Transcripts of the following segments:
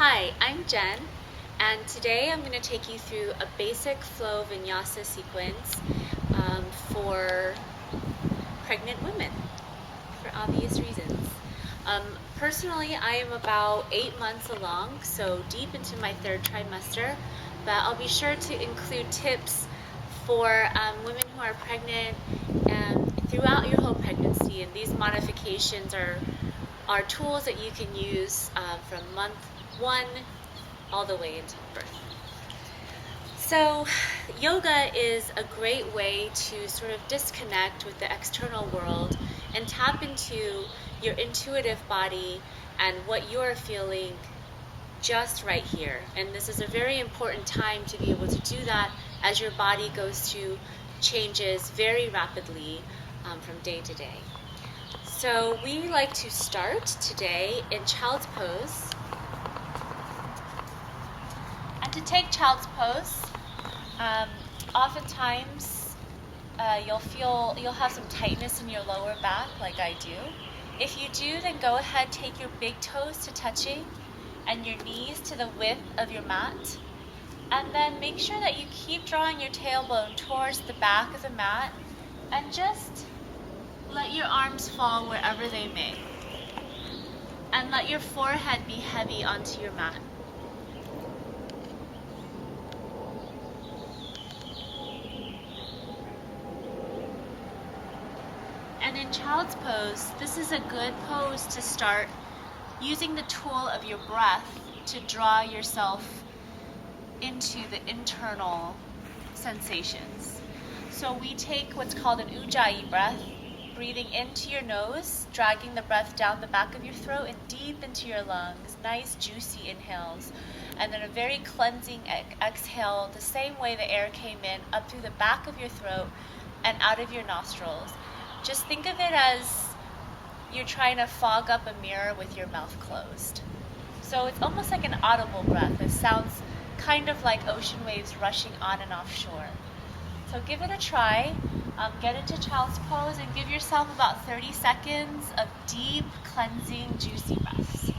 Hi, I'm Jen, and today I'm going to take you through a basic flow vinyasa sequence for pregnant women, for obvious reasons. Personally, I am about 8 months along, so deep into my third trimester, but I'll be sure to include tips for women who are pregnant and throughout your whole pregnancy, and these modifications are tools that you can use from month 1 all the way into birth. So yoga is a great way to sort of disconnect with the external world and tap into your intuitive body and what you're feeling just right here. And this is a very important time to be able to do that as your body goes through changes very rapidly from day to day. So we like to start today in child's pose. And to take child's pose, oftentimes you'll have some tightness in your lower back like I do. If you do, then go ahead, take your big toes to touching and your knees to the width of your mat. And then make sure that you keep drawing your tailbone towards the back of the mat and just let your arms fall wherever they may. And let your forehead be heavy onto your mat. And in child's pose, this is a good pose to start using the tool of your breath to draw yourself into the internal sensations. So we take what's called an ujjayi breath, breathing into your nose, dragging the breath down the back of your throat and deep into your lungs, nice juicy inhales, and then a very cleansing exhale, the same way the air came in, up through the back of your throat and out of your nostrils. Just think of it as you're trying to fog up a mirror with your mouth closed. So it's almost like an audible breath. It sounds kind of like ocean waves rushing on and off shore. So give it a try. Get into child's pose and give yourself about 30 seconds of deep, cleansing, juicy breaths.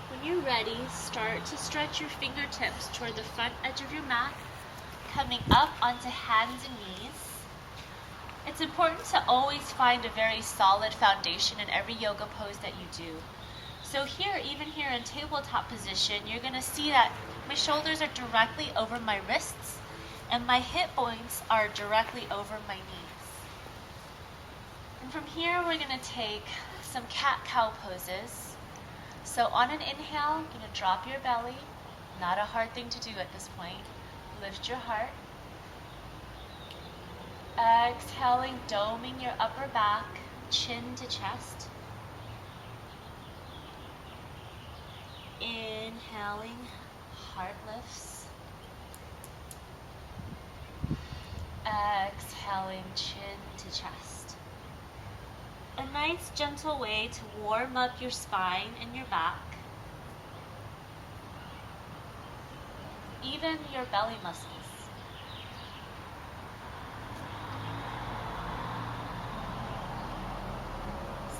When you're ready, start to stretch your fingertips toward the front edge of your mat, coming up onto hands and knees. It's important to always find a very solid foundation in every yoga pose that you do. So here, even here in tabletop position, you're going to see that my shoulders are directly over my wrists and my hip points are directly over my knees. And from here, we're going to take some cat-cow poses. So on an inhale, you're going to drop your belly. Not a hard thing to do at this point. Lift your heart. Exhaling, doming your upper back, chin to chest. Inhaling, heart lifts. Exhaling, chin to chest. A nice gentle way to warm up your spine and your back. Even your belly muscles.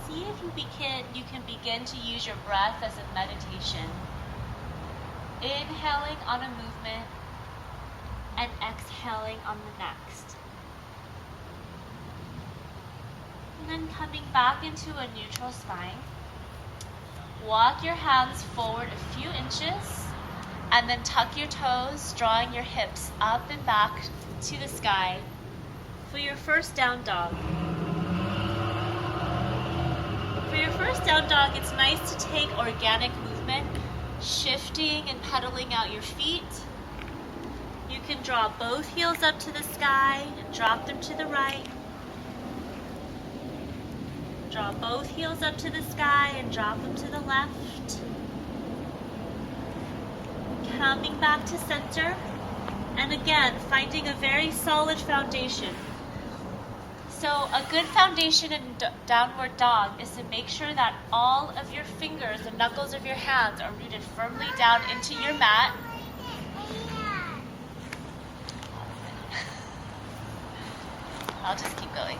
See if you can begin to use your breath as a meditation. Inhaling on a movement and exhaling on the next. And then coming back into a neutral spine. Walk your hands forward a few inches and then tuck your toes, drawing your hips up and back to the sky for your first down dog. For your first down dog, it's nice to take organic movement, shifting and pedaling out your feet. You can draw both heels up to the sky and drop them to the right. Draw both heels up to the sky and drop them to the left. Coming back to center, and again, finding a very solid foundation. So a good foundation in downward dog is to make sure that all of your fingers, the knuckles of your hands, are rooted firmly down into your mat. I'll just keep going.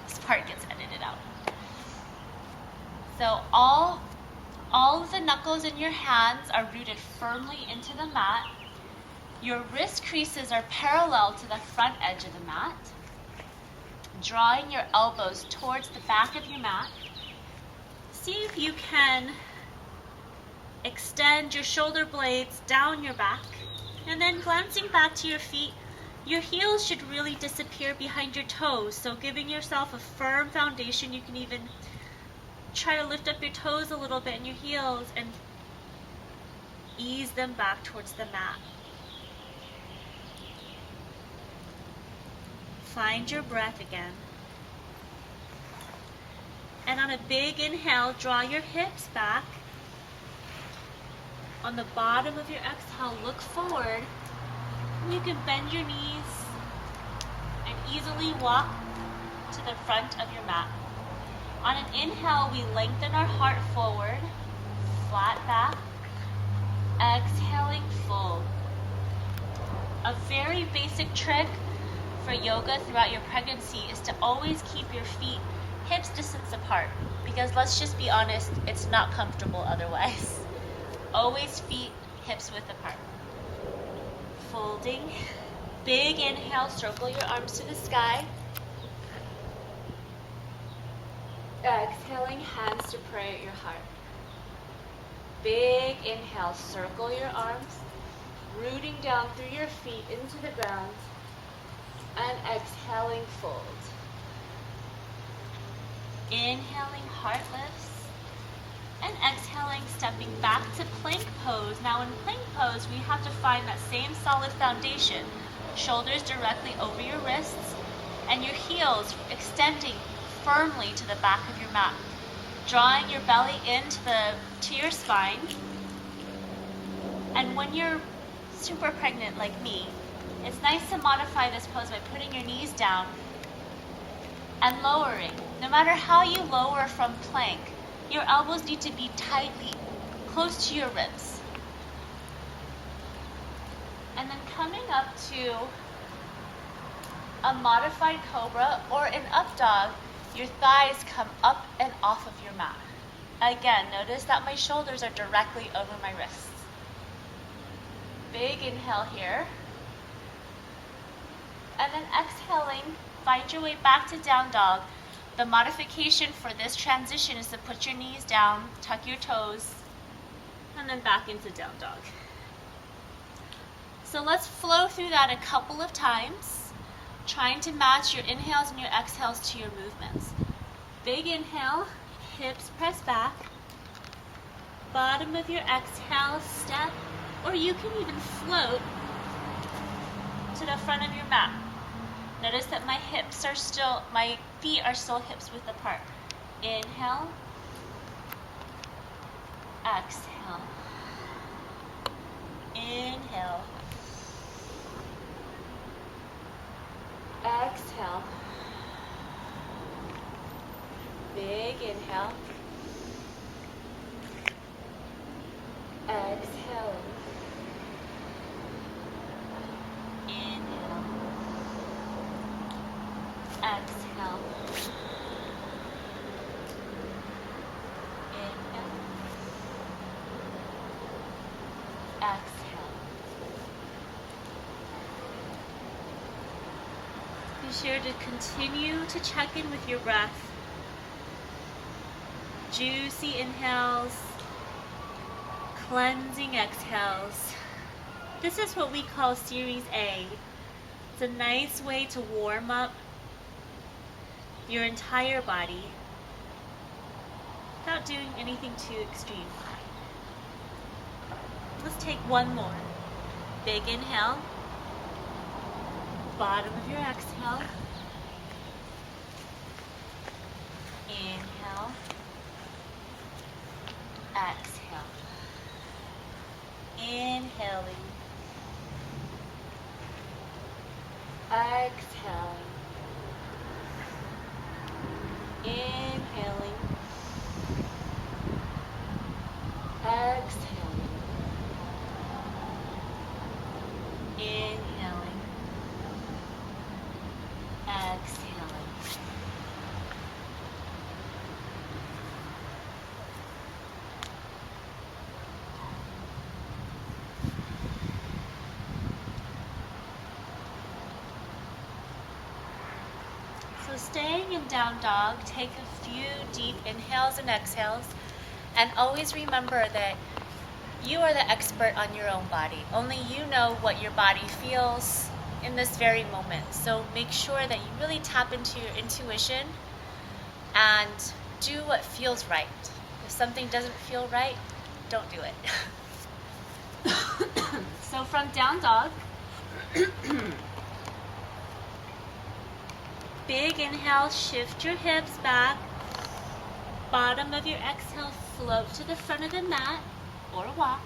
This part gets edited out. So all of the knuckles in your hands are rooted firmly into the mat. Your wrist creases are parallel to the front edge of the mat. Drawing your elbows towards the back of your mat. See if you can extend your shoulder blades down your back, and then glancing back to your feet, your heels should really disappear behind your toes. So giving yourself a firm foundation, you can even try to lift up your toes a little bit in your heels and ease them back towards the mat. Find your breath again. And on a big inhale, draw your hips back. On the bottom of your exhale, look forward. And you can bend your knees and easily walk to the front of your mat. On an inhale, we lengthen our heart forward, flat back. Exhaling, fold. A very basic trick for yoga throughout your pregnancy is to always keep your feet hips distance apart, because let's just be honest, it's not comfortable otherwise. Always feet hips width apart. Folding. Big inhale, circle your arms to the sky. Exhaling, hands to pray at your heart. Big inhale, circle your arms, rooting down through your feet into the ground, and exhaling, fold. Inhaling, heart lifts, and exhaling, stepping back to plank pose. Now in plank pose, we have to find that same solid foundation. Shoulders directly over your wrists, and your heels extending firmly to the back of your mat. Drawing your belly to your spine. And when you're super pregnant like me, it's nice to modify this pose by putting your knees down and lowering. No matter how you lower from plank, your elbows need to be tightly close to your ribs. And then coming up to a modified cobra or an up dog, your thighs come up and off of your mat. Again, notice that my shoulders are directly over my wrists. Big inhale here. And then exhaling, find your way back to down dog. The modification for this transition is to put your knees down, tuck your toes, and then back into down dog. So let's flow through that a couple of times, trying to match your inhales and your exhales to your movements. Big inhale, hips press back. Bottom of your exhale, step, or you can even float to the front of your mat. Notice that my feet are still hips width apart. Inhale, exhale, inhale, exhale, big inhale, exhale, inhale, exhale, inhale, exhale. Be sure to continue to check in with your breath. Juicy inhales, cleansing exhales. This is what we call Series A. It's a nice way to warm up your entire body without doing anything too extreme. Let's take one more. Big inhale, bottom of your exhale, inhale, exhale. Inhaling. Exhaling. Inhaling. Exhaling. Inhaling. Exhaling. So staying in down dog, take a few deep inhales and exhales, and always remember that you are the expert on your own body. Only you know what your body feels in this very moment. So make sure that you really tap into your intuition and do what feels right. If something doesn't feel right, don't do it. So from down dog, big inhale, shift your hips back. Bottom of your exhale, float to the front of the mat or walk.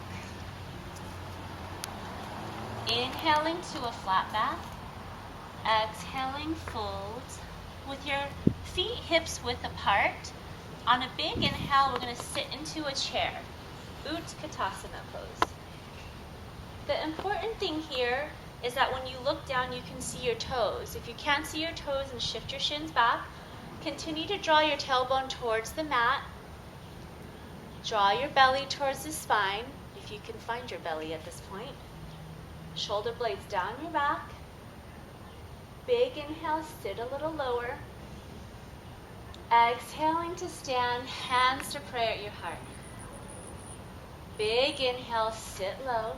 Inhaling to a flat back. Exhaling, fold. With your feet hips width apart. On a big inhale, we're going to sit into a chair. Utkatasana pose. The important thing here is that when you look down, you can see your toes. If you can't see your toes, and shift your shins back. Continue to draw your tailbone towards the mat. Draw your belly towards the spine, if you can find your belly at this point. Shoulder blades down your back. Big inhale, sit a little lower. Exhaling to stand, hands to prayer at your heart. Big inhale, sit low.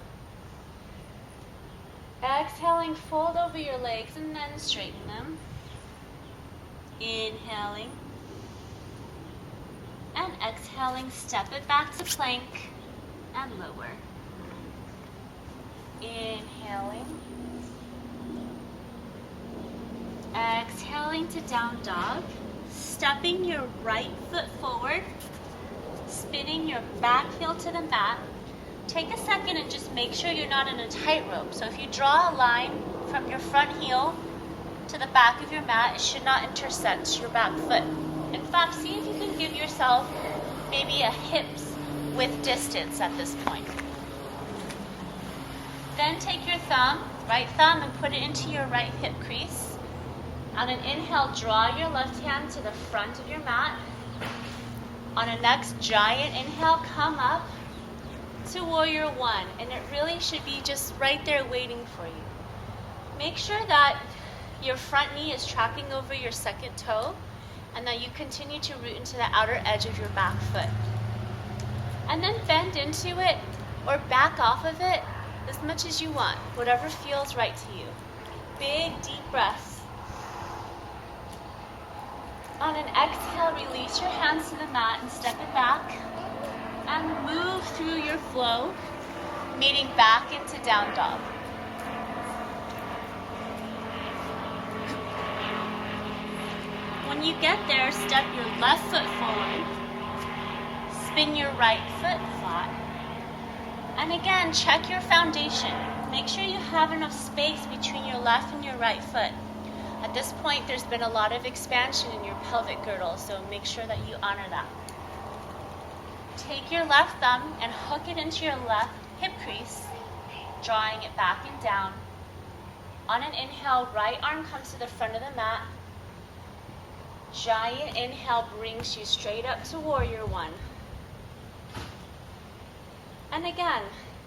Exhaling, fold over your legs and then straighten them. Inhaling. And exhaling, step it back to plank and lower. Inhaling. Exhaling to down dog. Stepping your right foot forward. Spinning your back heel to the mat. Take a second and just make sure you're not in a tightrope. So if you draw a line from your front heel to the back of your mat, it should not intersect your back foot. In fact, see if you can give yourself maybe a hips width distance at this point. Then take your thumb, right thumb, and put it into your right hip crease. On an inhale, draw your left hand to the front of your mat. On a next giant inhale, come up to warrior one, and it really should be just right there waiting for you. Make sure that your front knee is tracking over your second toe, and that you continue to root into the outer edge of your back foot. And then bend into it or back off of it as much as you want, whatever feels right to you. Big deep breaths. On an exhale, release your hands to the mat and step it back and move through your flow, meeting back into down dog. When you get there, step your left foot forward, spin your right foot flat, and again, check your foundation. Make sure you have enough space between your left and your right foot. At this point, there's been a lot of expansion in your pelvic girdle, so make sure that you honor that. Take your left thumb and hook it into your left hip crease, drawing it back and down. On an inhale, right arm comes to the front of the mat. Giant inhale brings you straight up to warrior one. And again,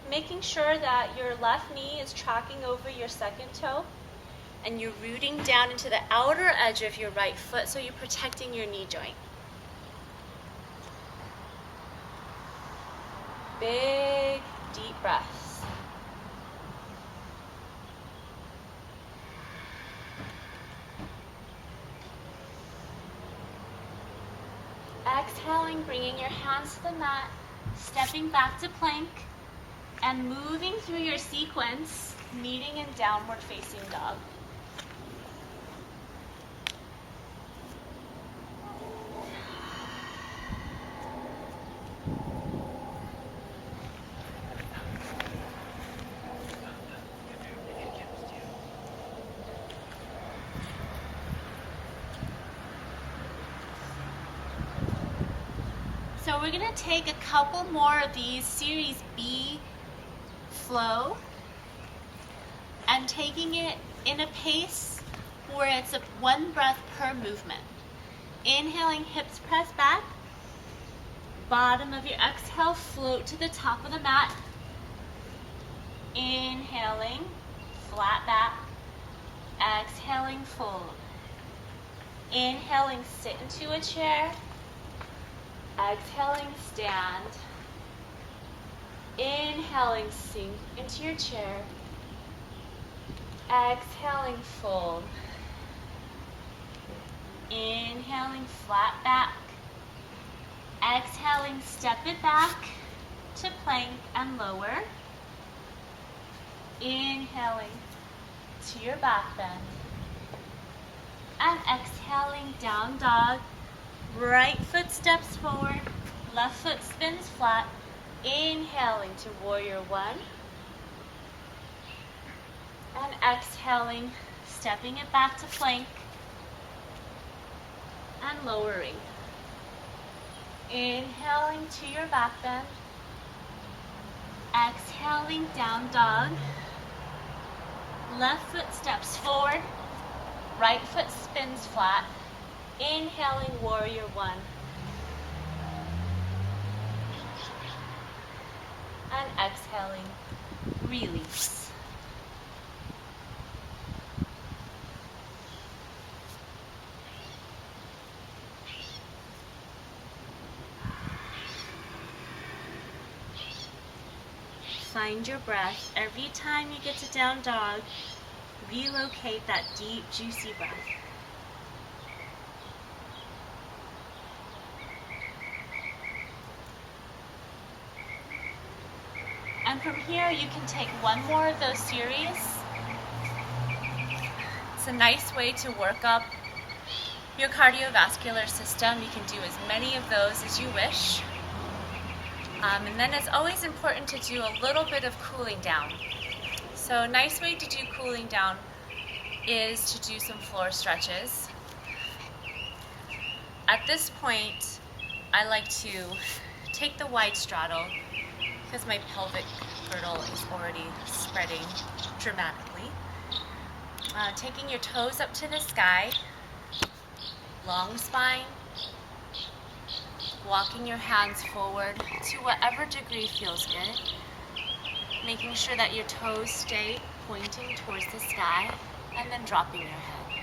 making sure that your left knee is tracking over your second toe and you're rooting down into the outer edge of your right foot so you're protecting your knee joint. Big, deep breaths. Exhaling, bringing your hands to the mat, stepping back to plank, and moving through your sequence, meeting in downward facing dog. So we're going to take a couple more of these Series B flow and taking it in a pace where it's one breath per movement. Inhaling, hips press back. Bottom of your exhale, float to the top of the mat. Inhaling, flat back. Exhaling, fold. Inhaling, sit into a chair. Exhaling, stand. Inhaling, sink into your chair. Exhaling, fold. Inhaling, flat back. Exhaling, step it back to plank and lower. Inhaling to your back bend. And exhaling, down dog. Right foot steps forward, left foot spins flat. Inhaling to warrior one. And exhaling, stepping it back to plank and lowering. Inhaling to your back bend. Exhaling, down dog. Left foot steps forward, right foot spins flat. Inhaling, warrior one. And exhaling, release. Find your breath. Every time you get to down dog, relocate that deep, juicy breath. And from here, you can take one more of those series. It's a nice way to work up your cardiovascular system. You can do as many of those as you wish. And then it's always important to do a little bit of cooling down. So a nice way to do cooling down is to do some floor stretches. At this point, I like to take the wide straddle because my pelvic girdle is already spreading dramatically. Taking your toes up to the sky, long spine, walking your hands forward to whatever degree feels good, making sure that your toes stay pointing towards the sky, and then dropping your head.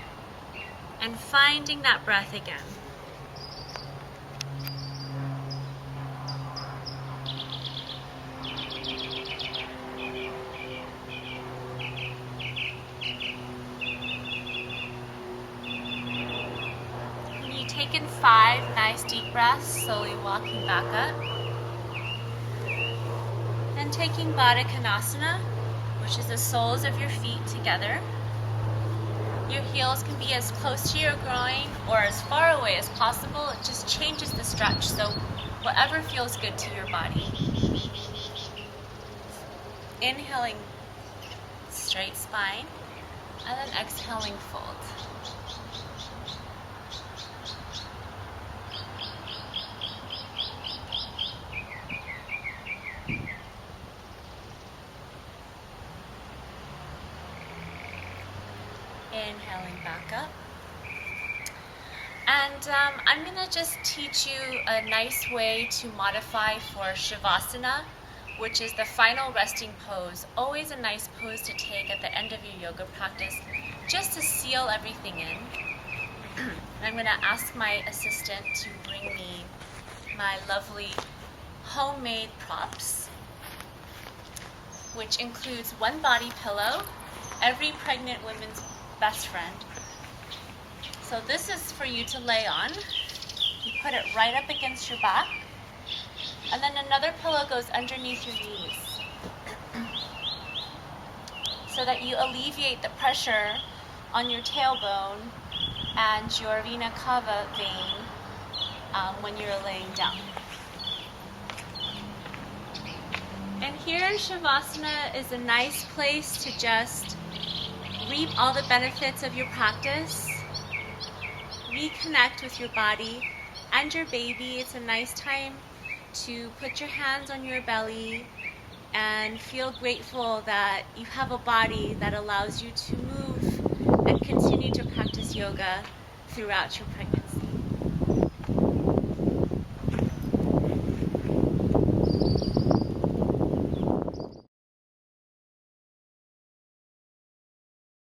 And finding that breath again. Take in 5 nice deep breaths, slowly walking back up. And taking Baddha Konasana, which is the soles of your feet together. Your heels can be as close to your groin or as far away as possible. It just changes the stretch, so whatever feels good to your body. Inhaling, straight spine, and then exhaling, fold. Inhaling back up. And I'm going to just teach you a nice way to modify for Shavasana, which is the final resting pose. Always a nice pose to take at the end of your yoga practice, just to seal everything in. I'm going to ask my assistant to bring me my lovely homemade props, which includes one body pillow, every pregnant woman's best friend. So this is for you to lay on. You put it right up against your back, and then another pillow goes underneath your knees so that you alleviate the pressure on your tailbone and your vena cava vein when you're laying down. And here in Shavasana is a nice place to just reap all the benefits of your practice, reconnect with your body and your baby. It's a nice time to put your hands on your belly and feel grateful that you have a body that allows you to move and continue to practice yoga throughout your pregnancy.